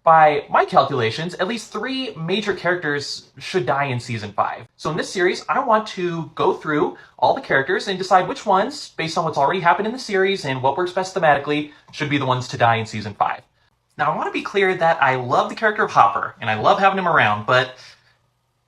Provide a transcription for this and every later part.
By my calculations, at least 3 major characters should die in Season 5. So in this series, I want to go through all the characters and decide which ones, based on what's already happened in the series and what works best thematically, should be the ones to die in Season 5. Now, I want to be clear that I love the character of Hopper, and I love having him around, but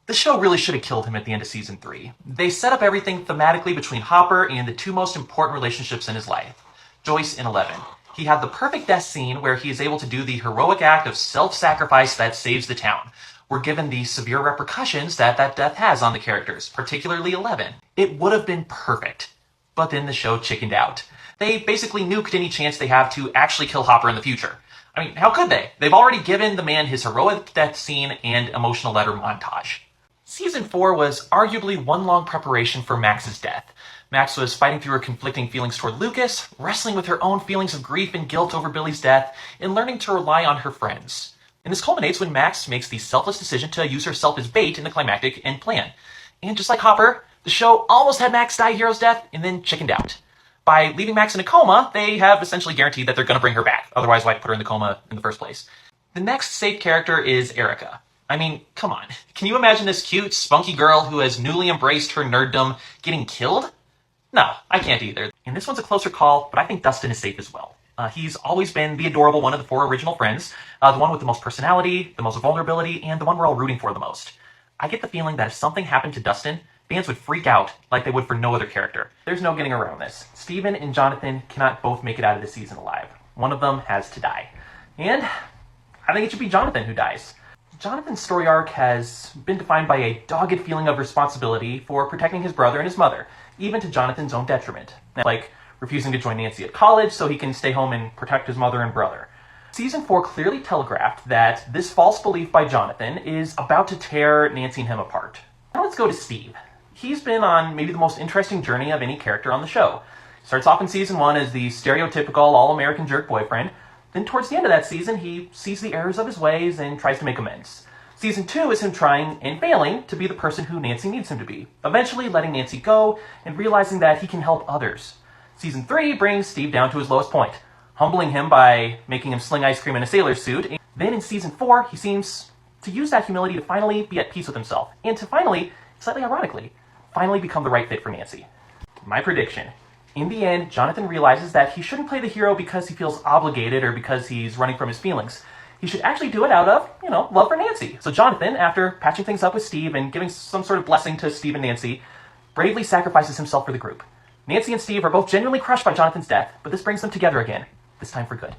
the show really should have killed him at the end of Season 3. They set up everything thematically between Hopper and the 2 most important relationships in his life, Joyce and Eleven. He had the perfect death scene where he is able to do the heroic act of self-sacrifice that saves the town. We're given the severe repercussions that death has on the characters, particularly Eleven. It would have been perfect, but then the show chickened out. They basically nuked any chance they have to actually kill Hopper in the future. I mean, how could they? They've already given the man his heroic death scene and emotional letter montage. Season 4 was arguably one long preparation for Max's death. Max was fighting through her conflicting feelings toward Lucas, wrestling with her own feelings of grief and guilt over Billy's death, and learning to rely on her friends. And this culminates when Max makes the selfless decision to use herself as bait in the climactic end plan. And just like Hopper, the show almost had Max die a hero's death and then chickened out. By leaving Max in a coma, they have essentially guaranteed that they're going to bring her back. Otherwise, why put her in the coma in the first place? The next safe character is Erica. I mean, come on. Can you imagine this cute, spunky girl who has newly embraced her nerddom getting killed? No, I can't either. And this one's a closer call, but I think Dustin is safe as well. He's always been the adorable one of the 4 original friends, the one with the most personality, the most vulnerability, and the one we're all rooting for the most. I get the feeling that if something happened to Dustin, fans would freak out like they would for no other character. There's no getting around this. Steven and Jonathan cannot both make it out of this season alive. One of them has to die. And I think it should be Jonathan who dies. Jonathan's story arc has been defined by a dogged feeling of responsibility for protecting his brother and his mother, even to Jonathan's own detriment, like refusing to join Nancy at college so he can stay home and protect his mother and brother. Season 4 clearly telegraphed that this false belief by Jonathan is about to tear Nancy and him apart. Now let's go to Steve. He's been on maybe the most interesting journey of any character on the show. Starts off in Season 1 as the stereotypical all-American jerk boyfriend. Then towards the end of that season, he sees the errors of his ways and tries to make amends. Season 2 is him trying and failing to be the person who Nancy needs him to be, eventually letting Nancy go and realizing that he can help others. Season 3 brings Steve down to his lowest point, humbling him by making him sling ice cream in a sailor's suit. Then in Season 4, he seems to use that humility to finally be at peace with himself, and to finally, slightly ironically, finally become the right fit for Nancy. My prediction. In the end, Jonathan realizes that he shouldn't play the hero because he feels obligated or because he's running from his feelings. He should actually do it out of, love for Nancy. So Jonathan, after patching things up with Steve and giving some sort of blessing to Steve and Nancy, bravely sacrifices himself for the group. Nancy and Steve are both genuinely crushed by Jonathan's death, but this brings them together again, this time for good.